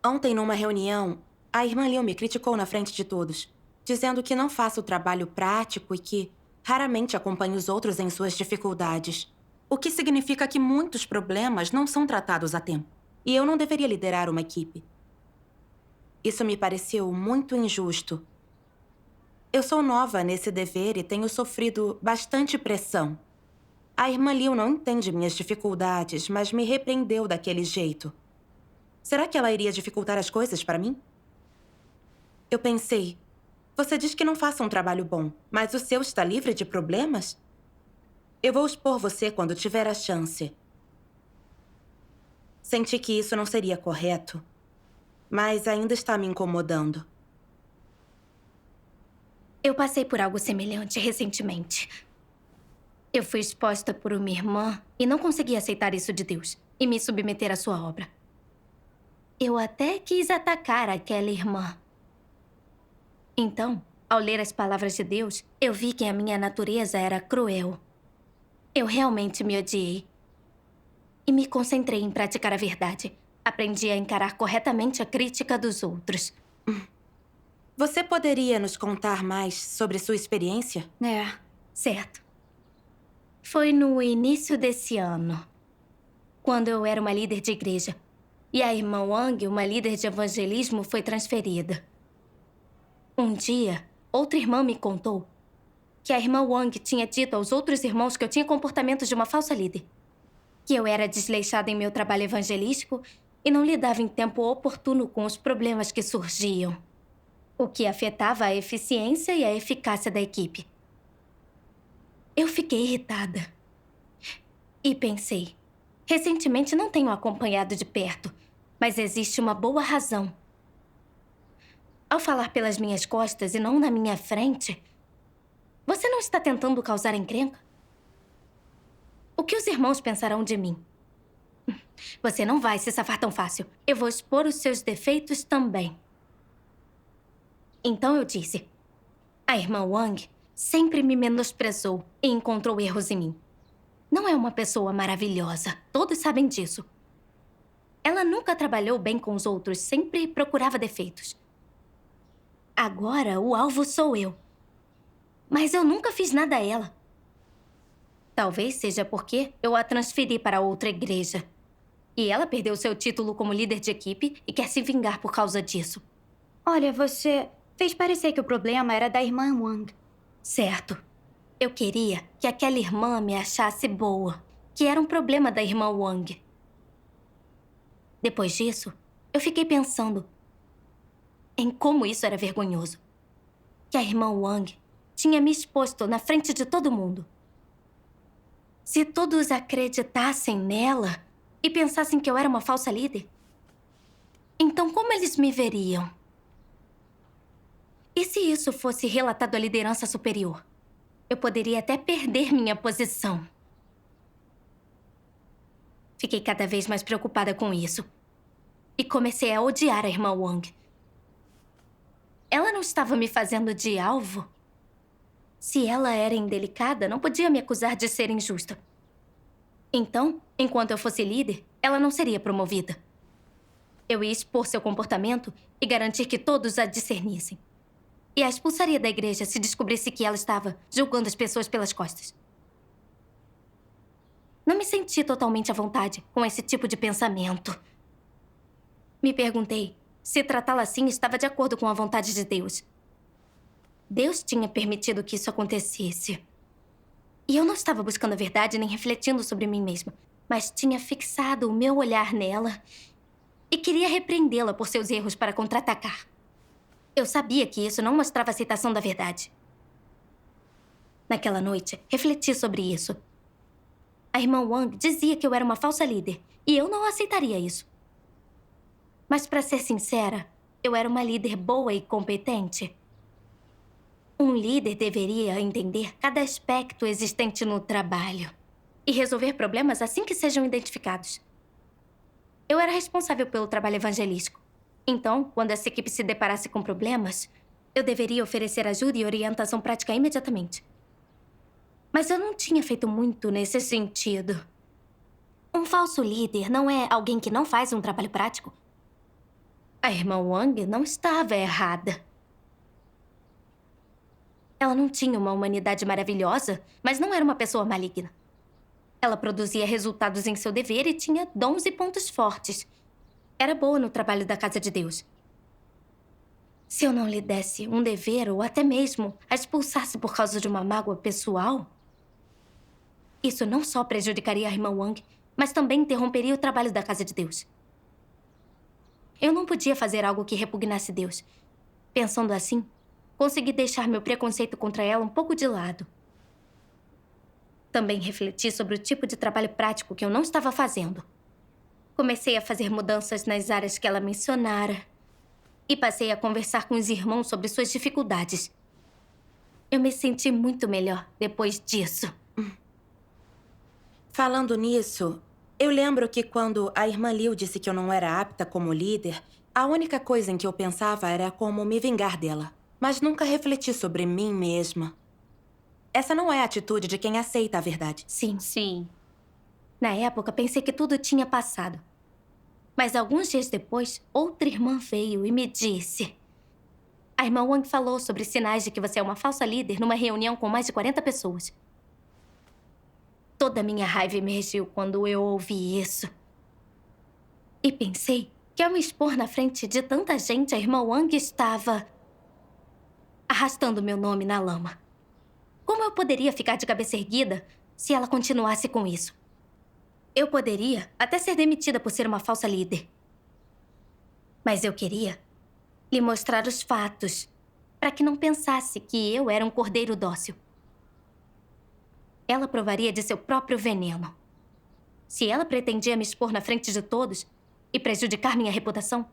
Ontem, numa reunião, a irmã Liu me criticou na frente de todos, dizendo que não faço o trabalho prático e que raramente acompanho os outros em suas dificuldades. O que significa que muitos problemas não são tratados a tempo. E eu não deveria liderar uma equipe. Isso me pareceu muito injusto. Eu sou nova nesse dever e tenho sofrido bastante pressão. A irmã Liu não entende minhas dificuldades, mas me repreendeu daquele jeito. Será que ela iria dificultar as coisas para mim? Eu pensei, você diz que não faça um trabalho bom, mas o seu está livre de problemas? Eu vou expor você quando tiver a chance. Senti que isso não seria correto, mas ainda está me incomodando. Eu passei por algo semelhante recentemente. Eu fui exposta por uma irmã e não consegui aceitar isso de Deus e me submeter à sua obra. Eu até quis atacar aquela irmã. Então, ao ler as palavras de Deus, eu vi que a minha natureza era cruel. Eu realmente me odiei. E me concentrei em praticar a verdade. Aprendi a encarar corretamente a crítica dos outros. Você poderia nos contar mais sobre sua experiência? Certo. Foi no início desse ano, quando eu era uma líder de igreja. E a irmã Wang, uma líder de evangelismo, foi transferida. Um dia, outra irmã me contou que a irmã Wang tinha dito aos outros irmãos que eu tinha comportamentos de uma falsa líder. Que eu era desleixada em meu trabalho evangelístico e não lidava em tempo oportuno com os problemas que surgiam. O que afetava a eficiência e a eficácia da equipe. Eu fiquei irritada. E pensei, recentemente não tenho acompanhado de perto, mas existe uma boa razão. Ao falar pelas minhas costas e não na minha frente, você não está tentando causar encrenca? O que os irmãos pensarão de mim? Você não vai se safar tão fácil. Eu vou expor os seus defeitos também. Então eu disse, a irmã Wang sempre me menosprezou e encontrou erros em mim. Não é uma pessoa maravilhosa, todos sabem disso. Ela nunca trabalhou bem com os outros, sempre procurava defeitos. Agora o alvo sou eu. Mas eu nunca fiz nada a ela. Talvez seja porque eu a transferi para outra igreja. E ela perdeu seu título como líder de equipe e quer se vingar por causa disso. Olha, você fez parecer que o problema era da irmã Wang. Certo. Eu queria que aquela irmã me achasse boa, que era um problema da irmã Wang. Depois disso, eu fiquei pensando em como isso era vergonhoso. Que a irmã Wang tinha me exposto na frente de todo mundo. Se todos acreditassem nela e pensassem que eu era uma falsa líder, então como eles me veriam? E se isso fosse relatado à liderança superior? Eu poderia até perder minha posição. Fiquei cada vez mais preocupada com isso. E comecei a odiar a irmã Wang. Ela não estava me fazendo de alvo? Se ela era indelicada, não podia me acusar de ser injusta. Então, enquanto eu fosse líder, ela não seria promovida. Eu ia expor seu comportamento e garantir que todos a discernissem. E a expulsaria da igreja se descobrisse que ela estava julgando as pessoas pelas costas. Não me senti totalmente à vontade com esse tipo de pensamento. Me perguntei se tratá-la assim estava de acordo com a vontade de Deus. Deus tinha permitido que isso acontecesse. E eu não estava buscando a verdade nem refletindo sobre mim mesma, mas tinha fixado o meu olhar nela e queria repreendê-la por seus erros para contra-atacar. Eu sabia que isso não mostrava aceitação da verdade. Naquela noite, refleti sobre isso. A irmã Wang dizia que eu era uma falsa líder e eu não aceitaria isso. Mas, para ser sincera, eu era uma líder boa e competente. Um líder deveria entender cada aspecto existente no trabalho e resolver problemas assim que sejam identificados. Eu era responsável pelo trabalho evangelístico. Então, quando essa equipe se deparasse com problemas, eu deveria oferecer ajuda e orientação prática imediatamente. Mas eu não tinha feito muito nesse sentido. Um falso líder não é alguém que não faz um trabalho prático? A irmã Wang não estava errada. Ela não tinha uma humanidade maravilhosa, mas não era uma pessoa maligna. Ela produzia resultados em seu dever e tinha dons e pontos fortes. Era boa no trabalho da Casa de Deus. Se eu não lhe desse um dever ou até mesmo a expulsasse por causa de uma mágoa pessoal, isso não só prejudicaria a irmã Wang, mas também interromperia o trabalho da Casa de Deus. Eu não podia fazer algo que repugnasse Deus. Pensando assim, consegui deixar meu preconceito contra ela um pouco de lado. Também refleti sobre o tipo de trabalho prático que eu não estava fazendo. Comecei a fazer mudanças nas áreas que ela mencionara e passei a conversar com os irmãos sobre suas dificuldades. Eu me senti muito melhor depois disso. Falando nisso, eu lembro que quando a irmã Liu disse que eu não era apta como líder, a única coisa em que eu pensava era como me vingar dela. Mas nunca refleti sobre mim mesma. Essa não é a atitude de quem aceita a verdade. Sim. Na época, pensei que tudo tinha passado. Mas alguns dias depois, outra irmã veio e me disse... A irmã Wang falou sobre sinais de que você é uma falsa líder numa reunião com mais de 40 pessoas. Toda a minha raiva emergiu quando eu ouvi isso. E pensei que ao me expor na frente de tanta gente, a irmã Wang estava arrastando meu nome na lama. Como eu poderia ficar de cabeça erguida se ela continuasse com isso? Eu poderia até ser demitida por ser uma falsa líder. Mas eu queria lhe mostrar os fatos para que não pensasse que eu era um cordeiro dócil. Ela provaria de seu próprio veneno. Se ela pretendia me expor na frente de todos e prejudicar minha reputação,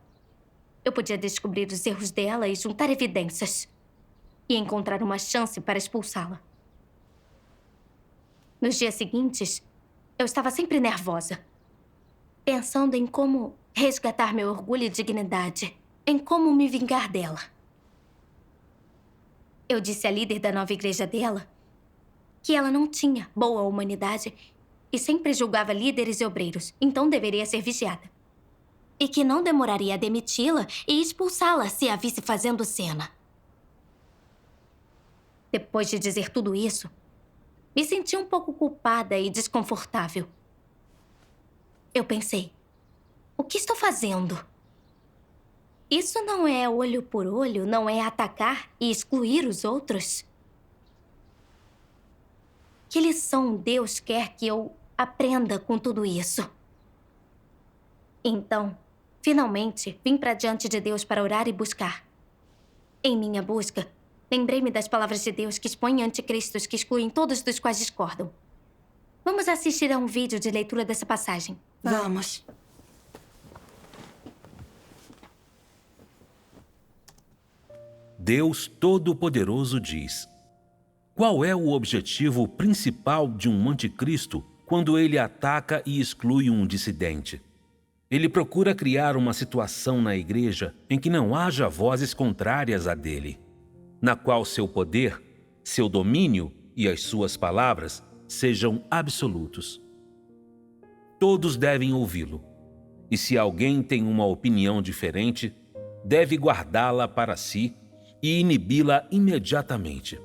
eu podia descobrir os erros dela e juntar evidências e encontrar uma chance para expulsá-la. Nos dias seguintes, eu estava sempre nervosa, pensando em como resgatar meu orgulho e dignidade, em como me vingar dela. Eu disse à líder da nova igreja dela que ela não tinha boa humanidade e sempre julgava líderes e obreiros, então deveria ser vigiada. E que não demoraria a demiti-la e expulsá-la se a visse fazendo cena. Depois de dizer tudo isso, me senti um pouco culpada e desconfortável. Eu pensei, o que estou fazendo? Isso não é olho por olho, não é atacar e excluir os outros? Que lição Deus quer que eu aprenda com tudo isso? Então, finalmente, vim para diante de Deus para orar e buscar. Em minha busca, lembrei-me das palavras de Deus que expõem anticristos que excluem todos dos quais discordam. Vamos assistir a um vídeo de leitura dessa passagem. Vamos. Deus Todo-Poderoso diz: qual é o objetivo principal de um anticristo quando ele ataca e exclui um dissidente? Ele procura criar uma situação na igreja em que não haja vozes contrárias a dele, na qual seu poder, seu domínio e as suas palavras sejam absolutos. Todos devem ouvi-lo, e se alguém tem uma opinião diferente, deve guardá-la para si e inibi-la imediatamente.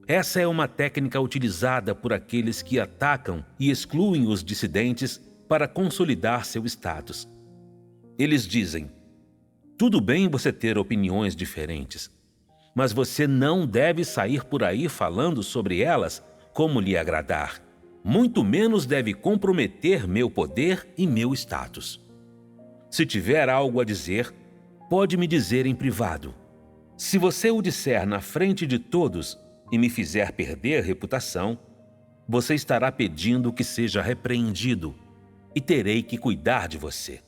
Essa é uma técnica utilizada por aqueles que atacam e excluem os dissidentes para consolidar seu status. Eles dizem: tudo bem você ter opiniões diferentes, mas você não deve sair por aí falando sobre elas como lhe agradar. Muito menos deve comprometer meu poder e meu status. Se tiver algo a dizer, pode me dizer em privado. Se você o disser na frente de todos e me fizer perder reputação, você estará pedindo que seja repreendido e terei que cuidar de você.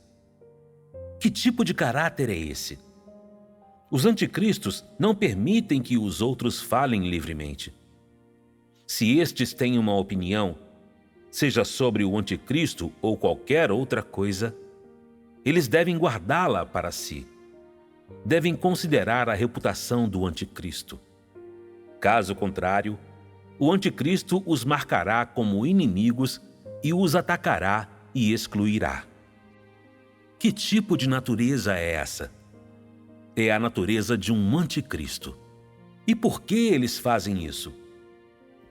Que tipo de caráter é esse? Os anticristos não permitem que os outros falem livremente. Se estes têm uma opinião, seja sobre o anticristo ou qualquer outra coisa, eles devem guardá-la para si. Devem considerar a reputação do anticristo. Caso contrário, o anticristo os marcará como inimigos e os atacará e excluirá. Que tipo de natureza é essa? É a natureza de um anticristo. E por que eles fazem isso?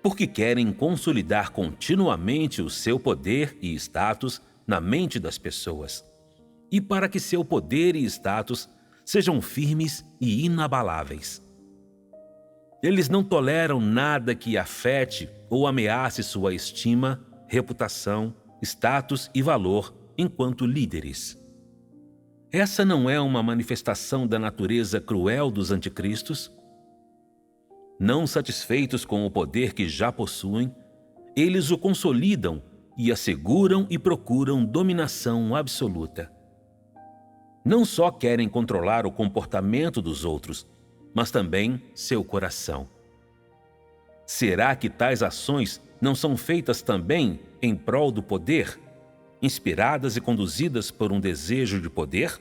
Porque querem consolidar continuamente o seu poder e status na mente das pessoas. E para que seu poder e status sejam firmes e inabaláveis. Eles não toleram nada que afete ou ameace sua estima, reputação, status e valor enquanto líderes. Essa não é uma manifestação da natureza cruel dos anticristos? Não satisfeitos com o poder que já possuem, eles o consolidam e asseguram e procuram dominação absoluta. Não só querem controlar o comportamento dos outros, mas também seu coração. Será que tais ações não são feitas também em prol do poder, inspiradas e conduzidas por um desejo de poder?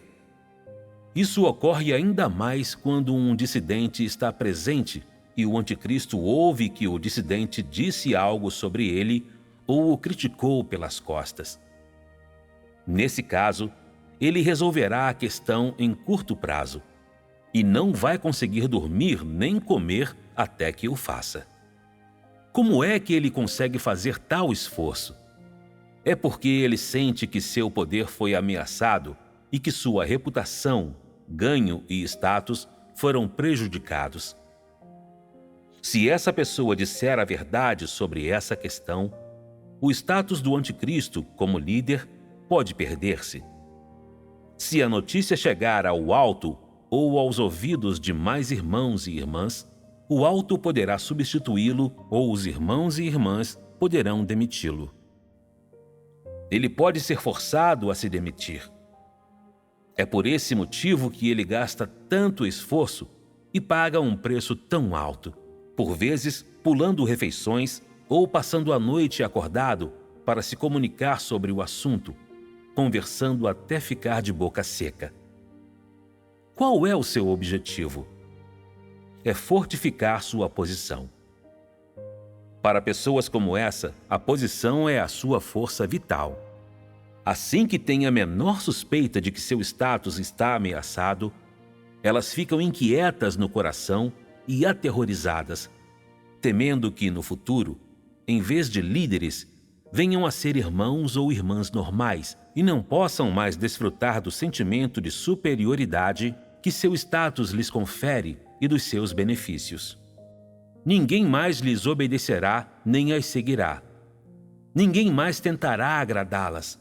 Isso ocorre ainda mais quando um dissidente está presente e o anticristo ouve que o dissidente disse algo sobre ele ou o criticou pelas costas. Nesse caso, ele resolverá a questão em curto prazo e não vai conseguir dormir nem comer até que o faça. Como é que ele consegue fazer tal esforço? É porque ele sente que seu poder foi ameaçado e que sua reputação, ganho e status foram prejudicados. Se essa pessoa disser a verdade sobre essa questão, o status do anticristo como líder pode perder-se. Se a notícia chegar ao alto ou aos ouvidos de mais irmãos e irmãs, o alto poderá substituí-lo ou os irmãos e irmãs poderão demiti-lo. Ele pode ser forçado a se demitir. É por esse motivo que ele gasta tanto esforço e paga um preço tão alto, por vezes pulando refeições ou passando a noite acordado para se comunicar sobre o assunto, conversando até ficar de boca seca. Qual é o seu objetivo? É fortificar sua posição. Para pessoas como essa, a posição é a sua força vital. Assim que têm a menor suspeita de que seu status está ameaçado, elas ficam inquietas no coração e aterrorizadas, temendo que, no futuro, em vez de líderes, venham a ser irmãos ou irmãs normais e não possam mais desfrutar do sentimento de superioridade que seu status lhes confere e dos seus benefícios. Ninguém mais lhes obedecerá nem as seguirá. Ninguém mais tentará agradá-las.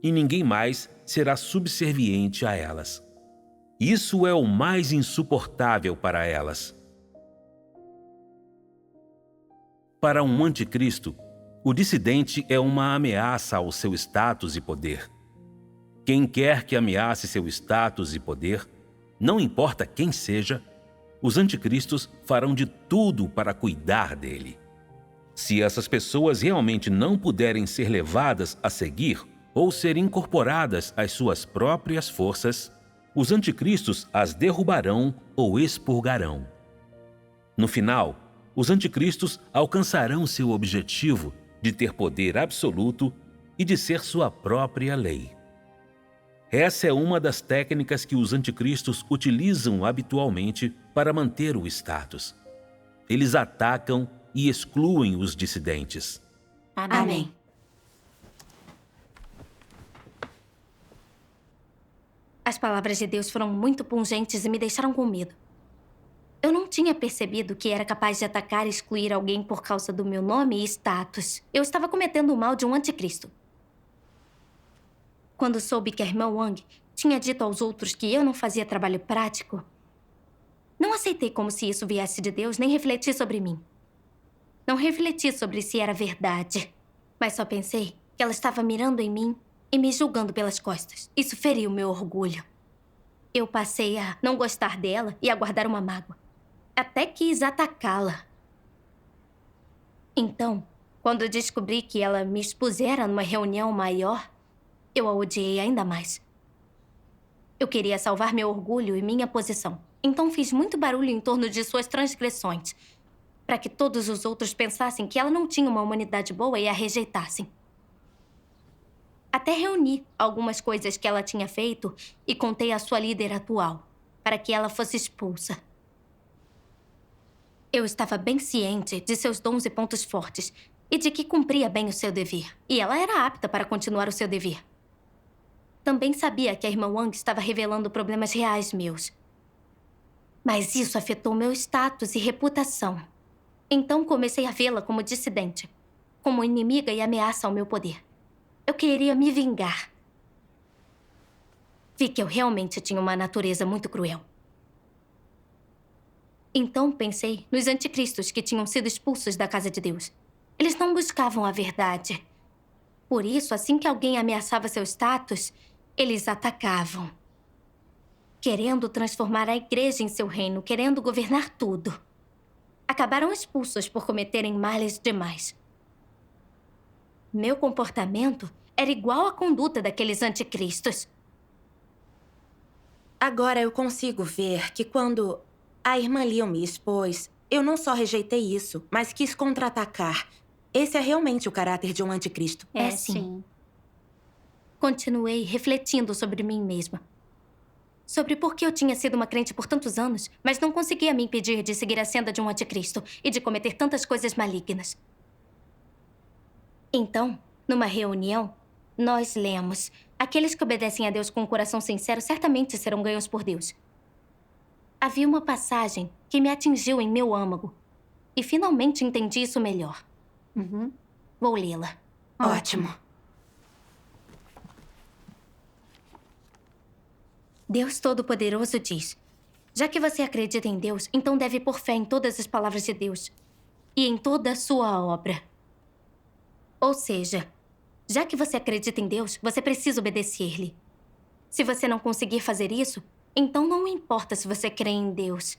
E ninguém mais será subserviente a elas. Isso é o mais insuportável para elas. Para um anticristo, o dissidente é uma ameaça ao seu status e poder. Quem quer que ameace seu status e poder, não importa quem seja, os anticristos farão de tudo para cuidar dele. Se essas pessoas realmente não puderem ser levadas a seguir ou ser incorporadas às suas próprias forças, os anticristos as derrubarão ou expurgarão. No final, os anticristos alcançarão seu objetivo de ter poder absoluto e de ser sua própria lei. Essa é uma das técnicas que os anticristos utilizam habitualmente para manter o status. Eles atacam e excluem os dissidentes. Amém. As palavras de Deus foram muito pungentes e me deixaram com medo. Eu não tinha percebido que era capaz de atacar e excluir alguém por causa do meu nome e status. Eu estava cometendo o mal de um anticristo. Quando soube que a irmã Wang tinha dito aos outros que eu não fazia trabalho prático, não aceitei como se isso viesse de Deus, nem refleti sobre mim. Não refleti sobre se era verdade, mas só pensei que ela estava mirando em mim e me julgando pelas costas. Isso feriu meu orgulho. Eu passei a não gostar dela e a guardar uma mágoa. Até quis atacá-la. Então, quando descobri que ela me expusera numa reunião maior, eu a odiei ainda mais. Eu queria salvar meu orgulho e minha posição. Então fiz muito barulho em torno de suas transgressões, para que todos os outros pensassem que ela não tinha uma humanidade boa e a rejeitassem. Até reuni algumas coisas que ela tinha feito e contei à sua líder atual, para que ela fosse expulsa. Eu estava bem ciente de seus dons e pontos fortes e de que cumpria bem o seu dever. E ela era apta para continuar o seu dever. Também sabia que a irmã Wang estava revelando problemas reais meus. Mas isso afetou meu status e reputação. Então comecei a vê-la como dissidente, como inimiga e ameaça ao meu poder. Eu queria me vingar. Vi que eu realmente tinha uma natureza muito cruel. Então pensei nos anticristos que tinham sido expulsos da casa de Deus. Eles não buscavam a verdade. Por isso, assim que alguém ameaçava seu status, eles atacavam. Querendo transformar a igreja em seu reino, querendo governar tudo. Acabaram expulsos por cometerem males demais. Meu comportamento era igual à conduta daqueles anticristos. Agora eu consigo ver que quando a irmã Leon me expôs, eu não só rejeitei isso, mas quis contra-atacar. Esse é realmente o caráter de um anticristo. É sim. Continuei refletindo sobre mim mesma. Sobre por que eu tinha sido uma crente por tantos anos, mas não conseguia me impedir de seguir a senda de um anticristo e de cometer tantas coisas malignas. Então, numa reunião, nós lemos: aqueles que obedecem a Deus com um coração sincero certamente serão ganhos por Deus. Havia uma passagem que me atingiu em meu âmago. E finalmente entendi isso melhor. Vou lê-la. Ótimo. Deus Todo-Poderoso diz: já que você acredita em Deus, então deve pôr fé em todas as palavras de Deus e em toda a sua obra. Ou seja, já que você acredita em Deus, você precisa obedecer-lhe. Se você não conseguir fazer isso, então não importa se você crê em Deus.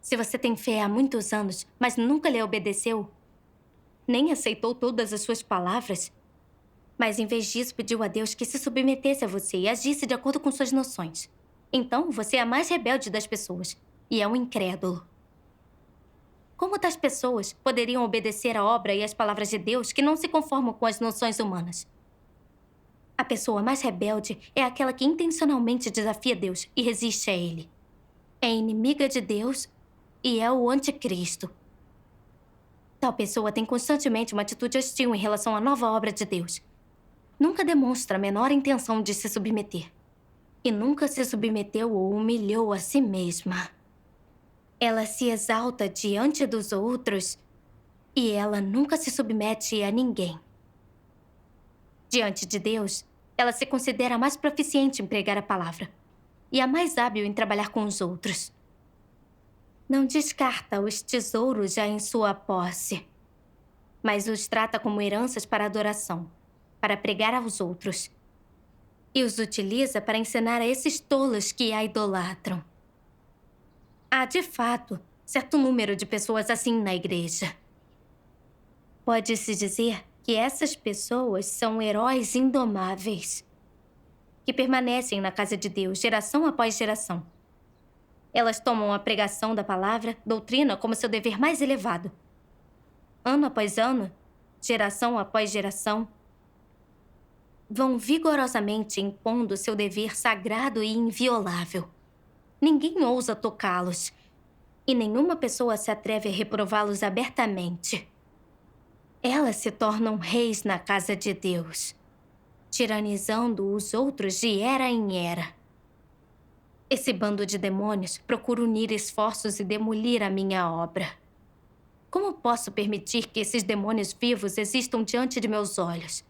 Se você tem fé há muitos anos, mas nunca lhe obedeceu, nem aceitou todas as suas palavras, mas em vez disso pediu a Deus que se submetesse a você e agisse de acordo com suas noções, então você é a mais rebelde das pessoas e é um incrédulo. Como tais pessoas poderiam obedecer à obra e às palavras de Deus que não se conformam com as noções humanas? A pessoa mais rebelde é aquela que intencionalmente desafia Deus e resiste a Ele. É inimiga de Deus e é o anticristo. Tal pessoa tem constantemente uma atitude hostil em relação à nova obra de Deus. Nunca demonstra a menor intenção de se submeter. E nunca se submeteu ou humilhou a si mesma. Ela se exalta diante dos outros e ela nunca se submete a ninguém. Diante de Deus, ela se considera a mais proficiente em pregar a palavra e a mais hábil em trabalhar com os outros. Não descarta os tesouros já em sua posse, mas os trata como heranças para adoração, para pregar aos outros, e os utiliza para ensinar a esses tolos que a idolatram. Há, de fato, certo número de pessoas assim na igreja. Pode-se dizer que essas pessoas são heróis indomáveis, que permanecem na casa de Deus geração após geração. Elas tomam a pregação da palavra, doutrina, como seu dever mais elevado. Ano após ano, geração após geração, vão vigorosamente impondo seu dever sagrado e inviolável. Ninguém ousa tocá-los, e nenhuma pessoa se atreve a reprová-los abertamente. Elas se tornam reis na casa de Deus, tiranizando os outros de era em era. Esse bando de demônios procura unir esforços e demolir a minha obra. Como posso permitir que esses demônios vivos existam diante de meus olhos?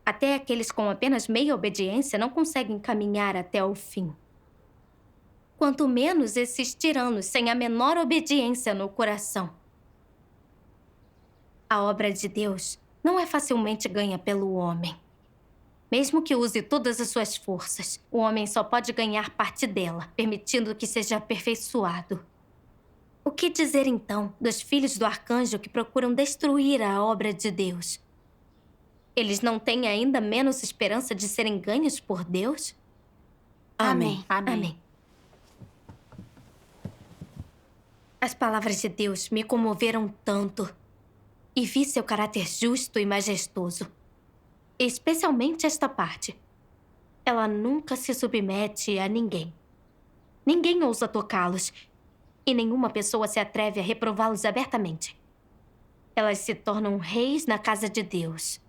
Até aqueles com apenas meia obediência não conseguem caminhar até o fim. Quanto menos esses tiranos sem a menor obediência no coração. A obra de Deus não é facilmente ganha pelo homem. Mesmo que use todas as suas forças, o homem só pode ganhar parte dela, permitindo que seja aperfeiçoado. O que dizer, então, dos filhos do arcanjo que procuram destruir a obra de Deus? Eles não têm ainda menos esperança de serem ganhos por Deus? Amém. Amém. As palavras de Deus me comoveram tanto e vi seu caráter justo e majestoso. Especialmente esta parte. Ela nunca se submete a ninguém. Ninguém ousa tocá-los. E nenhuma pessoa se atreve a reprová-los abertamente. Elas se tornam reis na casa de Deus,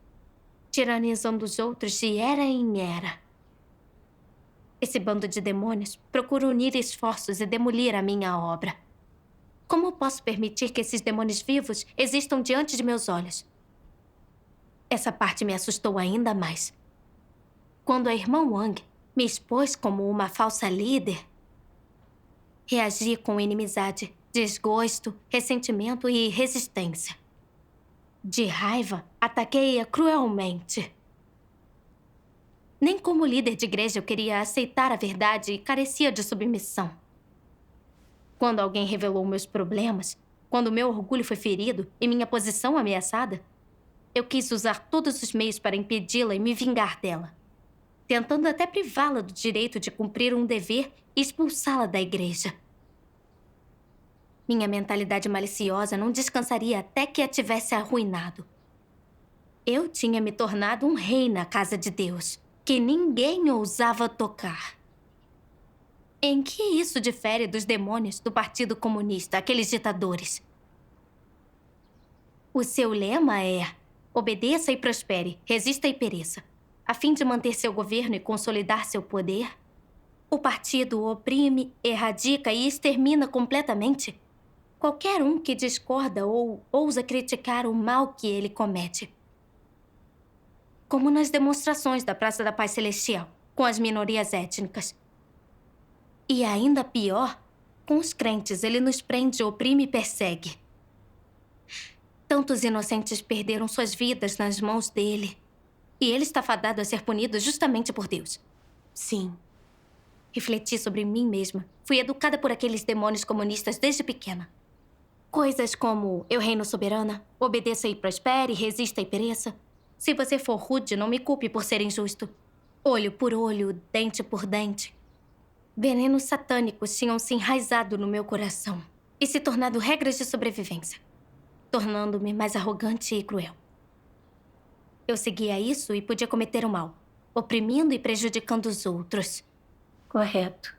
tiranizando os outros de era em era. Esse bando de demônios procura unir esforços e demolir a minha obra. Como posso permitir que esses demônios vivos existam diante de meus olhos? Essa parte me assustou ainda mais. Quando a irmã Wang me expôs como uma falsa líder, reagi com inimizade, desgosto, ressentimento e resistência. De raiva, ataquei-a cruelmente. Nem como líder de igreja eu queria aceitar a verdade e carecia de submissão. Quando alguém revelou meus problemas, quando meu orgulho foi ferido e minha posição ameaçada, eu quis usar todos os meios para impedi-la e me vingar dela, tentando até privá-la do direito de cumprir um dever e expulsá-la da igreja. Minha mentalidade maliciosa não descansaria até que a tivesse arruinado. Eu tinha me tornado um rei na casa de Deus, que ninguém ousava tocar. Em que isso difere dos demônios do Partido Comunista, aqueles ditadores? O seu lema é: obedeça e prospere, resista e pereça. A fim de manter seu governo e consolidar seu poder, o partido oprime, erradica e extermina completamente qualquer um que discorda ou ousa criticar o mal que ele comete. Como nas demonstrações da Praça da Paz Celestial, com as minorias étnicas. E ainda pior, com os crentes, ele nos prende, oprime e persegue. Tantos inocentes perderam suas vidas nas mãos dele. E ele está fadado a ser punido justamente por Deus. Sim. Refleti sobre mim mesma. Fui educada por aqueles demônios comunistas desde pequena. Coisas como: eu reino soberana, obedeça e prospere, resista e pereça. Se você for rude, não me culpe por ser injusto. Olho por olho, dente por dente. Venenos satânicos tinham se enraizado no meu coração e se tornado regras de sobrevivência, tornando-me mais arrogante e cruel. Eu seguia isso e podia cometer o mal, oprimindo e prejudicando os outros. Correto.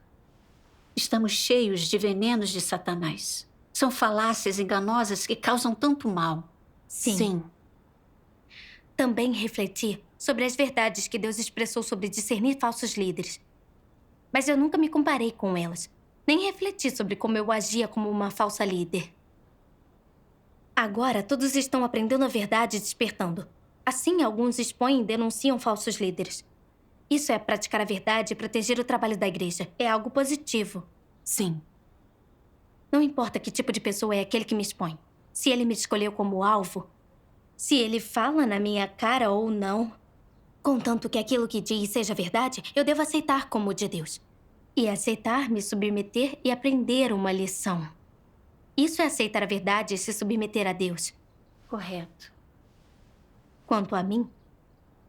Estamos cheios de venenos de Satanás. São falácias enganosas que causam tanto mal. Sim. Também refleti sobre as verdades que Deus expressou sobre discernir falsos líderes. Mas eu nunca me comparei com elas, nem refleti sobre como eu agia como uma falsa líder. Agora, todos estão aprendendo a verdade e despertando. Assim, alguns expõem e denunciam falsos líderes. Isso é praticar a verdade e proteger o trabalho da igreja. É algo positivo. Sim. Não importa que tipo de pessoa é aquele que me expõe. Se ele me escolheu como alvo, se ele fala na minha cara ou não, contanto que aquilo que diz seja verdade, eu devo aceitar como de Deus. E aceitar, me submeter e aprender uma lição. Isso é aceitar a verdade e se submeter a Deus. Correto. Quanto a mim,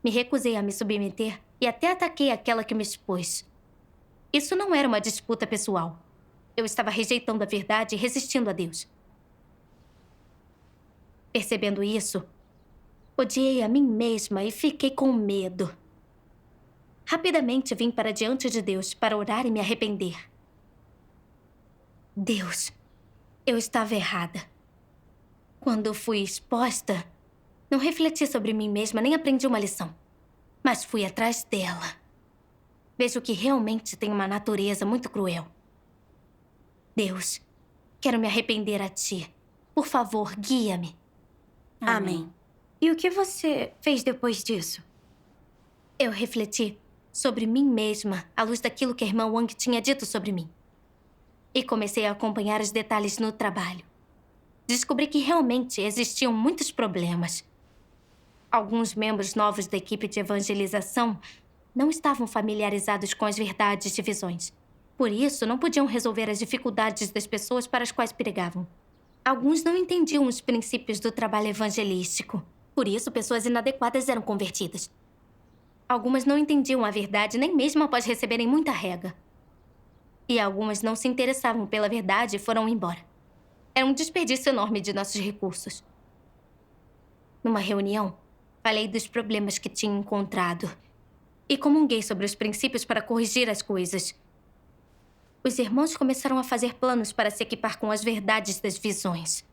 me recusei a me submeter e até ataquei aquela que me expôs. Isso não era uma disputa pessoal. Eu estava rejeitando a verdade e resistindo a Deus. Percebendo isso, odiei a mim mesma e fiquei com medo. Rapidamente vim para diante de Deus para orar e me arrepender. Deus, eu estava errada. Quando fui exposta, não refleti sobre mim mesma nem aprendi uma lição. Mas fui atrás dela. Vejo que realmente tem uma natureza muito cruel. Deus, quero me arrepender a Ti. Por favor, guia-me. Amém. E o que você fez depois disso? Eu refleti sobre mim mesma à luz daquilo que a irmã Wang tinha dito sobre mim. E comecei a acompanhar os detalhes no trabalho. Descobri que realmente existiam muitos problemas. Alguns membros novos da equipe de evangelização não estavam familiarizados com as verdades de visões. Por isso, não podiam resolver as dificuldades das pessoas para as quais pregavam. Alguns não entendiam os princípios do trabalho evangelístico. Por isso, pessoas inadequadas eram convertidas. Algumas não entendiam a verdade nem mesmo após receberem muita rega. E algumas não se interessavam pela verdade e foram embora. Era um desperdício enorme de nossos recursos. Numa reunião, Falei dos problemas que tinha encontrado e comunguei sobre os princípios para corrigir as coisas. Os irmãos começaram a fazer planos para se equipar com as verdades das visões.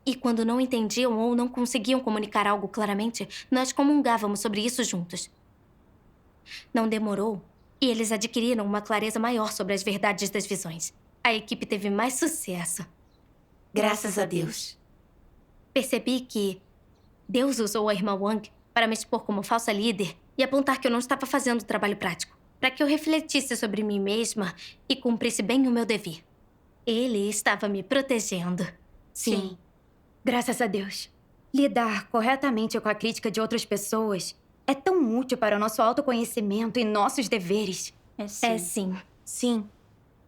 E quando não entendiam ou não conseguiam comunicar algo claramente, nós comungávamos sobre isso juntos. Não demorou e eles adquiriram uma clareza maior sobre as verdades das visões. A equipe teve mais sucesso. Graças a Deus. Percebi que Deus usou a irmã Wang para me expor como falsa líder e apontar que eu não estava fazendo o trabalho prático, para que eu refletisse sobre mim mesma e cumprisse bem o meu dever. Ele estava me protegendo. Sim. Graças a Deus. Lidar corretamente com a crítica de outras pessoas é tão útil para o nosso autoconhecimento e nossos deveres. É sim. Sim.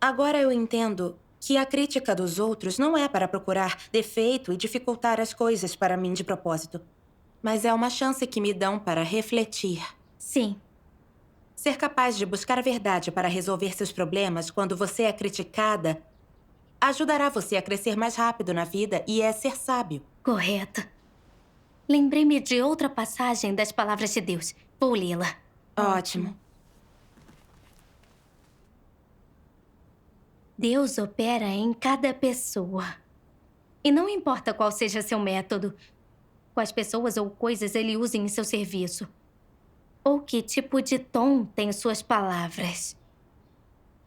Agora eu entendo que a crítica dos outros não é para procurar defeito e dificultar as coisas para mim de propósito, mas é uma chance que me dão para refletir. Sim. Ser capaz de buscar a verdade para resolver seus problemas quando você é criticada ajudará você a crescer mais rápido na vida e é ser sábio. Correto. Lembrei-me de outra passagem das palavras de Deus. Vou lê-la. Ótimo. Deus opera em cada pessoa. E não importa qual seja seu método, quais pessoas ou coisas ele use em seu serviço, ou que tipo de tom tem suas palavras.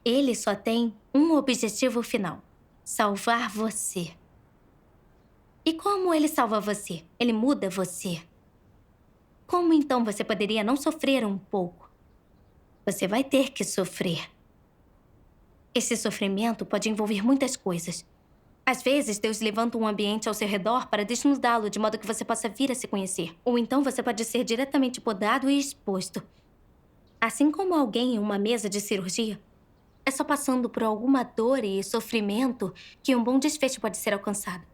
Ele só tem um objetivo final: salvar você. E como ele salva você? Ele muda você. Como então você poderia não sofrer um pouco? Você vai ter que sofrer. Esse sofrimento pode envolver muitas coisas. Às vezes, Deus levanta um ambiente ao seu redor para desnudá-lo de modo que você possa vir a se conhecer. Ou então você pode ser diretamente podado e exposto. Assim como alguém em uma mesa de cirurgia, é só passando por alguma dor e sofrimento que um bom desfecho pode ser alcançado.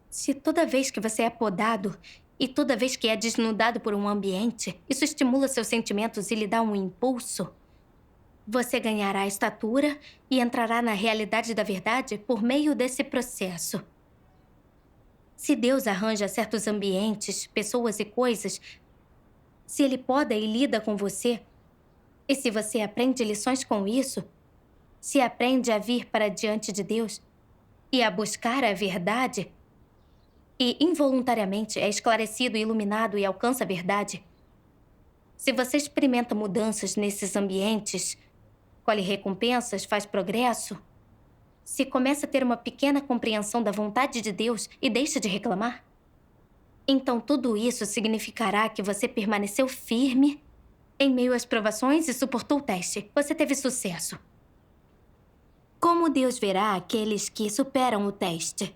Se toda vez que você é podado e toda vez que é desnudado por um ambiente, isso estimula seus sentimentos e lhe dá um impulso, você ganhará estatura e entrará na realidade da verdade por meio desse processo. Se Deus arranja certos ambientes, pessoas e coisas, se Ele poda e lida com você, e se você aprende lições com isso, se aprende a vir para diante de Deus e a buscar a verdade, e involuntariamente é esclarecido e iluminado e alcança a verdade, se você experimenta mudanças nesses ambientes, colhe recompensas, faz progresso, se começa a ter uma pequena compreensão da vontade de Deus e deixa de reclamar, então tudo isso significará que você permaneceu firme em meio às provações e suportou o teste. Você teve sucesso. Como Deus verá aqueles que superam o teste?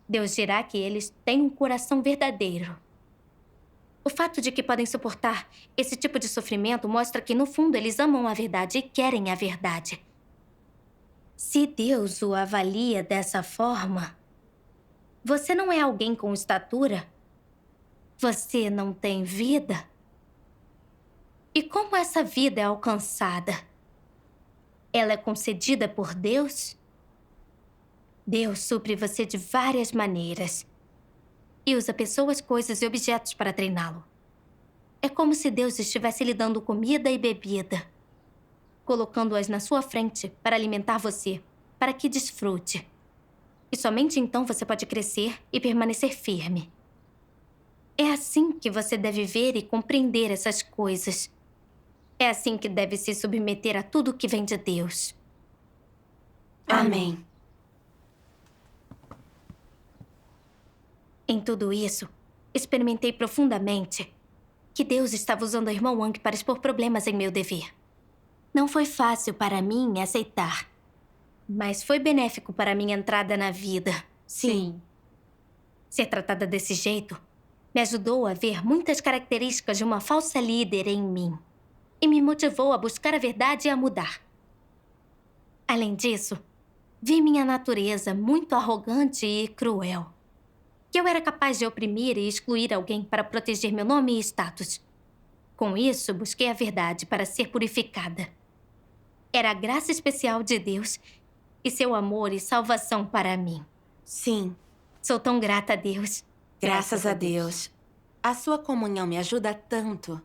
Deus dirá que eles têm um coração verdadeiro. O fato de que podem suportar esse tipo de sofrimento mostra que, no fundo, eles amam a verdade e querem a verdade. Se Deus o avalia dessa forma, você não é alguém com estatura? Você não tem vida? E como essa vida é alcançada? Ela é concedida por Deus? Deus supre você de várias maneiras e usa pessoas, coisas e objetos para treiná-lo. É como se Deus estivesse lhe dando comida e bebida, colocando-as na sua frente para alimentar você, para que desfrute. E somente então você pode crescer e permanecer firme. É assim que você deve ver e compreender essas coisas. É assim que deve se submeter a tudo que vem de Deus. Amém. Em tudo isso, experimentei profundamente que Deus estava usando a irmã Wang para expor problemas em meu dever. Não foi fácil para mim aceitar, mas foi benéfico para minha entrada na vida. Sim. Ser tratada desse jeito me ajudou a ver muitas características de uma falsa líder em mim e me motivou a buscar a verdade e a mudar. Além disso, vi minha natureza muito arrogante e cruel. Que eu era capaz de oprimir e excluir alguém para proteger meu nome e status. Com isso, busquei a verdade para ser purificada. Era a graça especial de Deus e seu amor e salvação para mim. Sim. Sou tão grata a Deus. Graças a Deus. A sua comunhão me ajuda tanto.